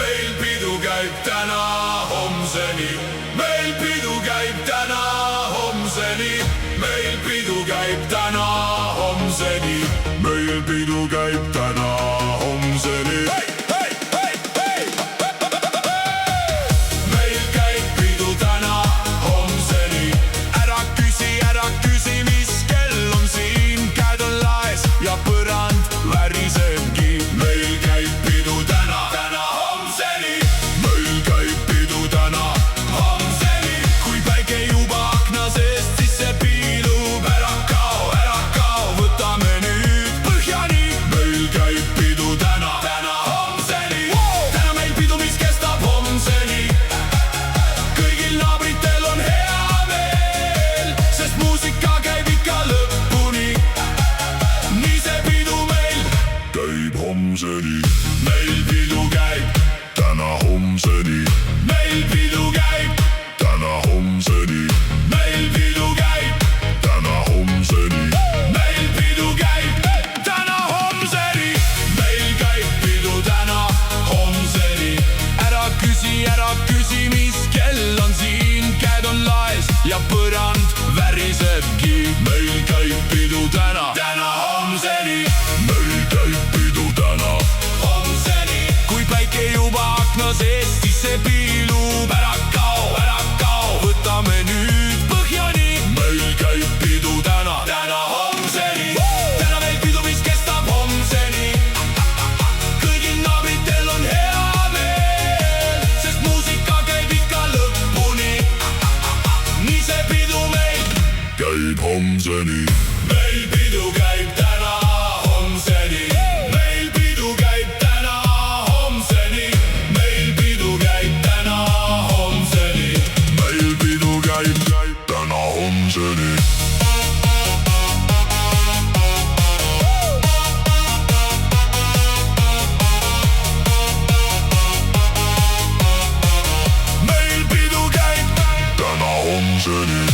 meil pidu käib täna homseni. meil pidu käib täna homseni. meil pidu käib täna homseni. meil pidu käib täna homseni. meil käib pidu täna homseni. ära küsi, mis kell on siin. käed on laes ja põrand värisebki. meil käib pidu täna homseni. meil käib pidu täna homseni. kui päike juba akna seest sisse piilub, ära kao, võtame nüüd põhjani. meil käib pidu täna homseni. täna meil pidu, mis kestab homseni. kõigil naabritel on hea meel, sest muusika käib ikka lõpuni. nii see pidu meil käib homseni. meil pidu käib täna homseni. meil pidu käib täna homseni. meil pidu käib täna homseni. meil pidu käib täna homseni. meil käib pidu täna homseni. ära küsi, mis kell on siin. käed on laes ja põrand värisebki. meil käib pidu täna homseni. meil käib pidu täna homseni. kui päike juba akna seest sisse piilub, ära kao, võtame nüüd põhjani. meil käib pidu täna homseni. täna meil pidu, mis kestab homseni. kõigil naabritel on hea meel, sest muusika käib ikka lõpuni. nii see pidu meil käib homseni. meil pidu käib täna homseni. meil pidu käib täna homseni. meil pidu käib täna homseni. meil pidu käib täna homseni. meil pidu käib täna homseni.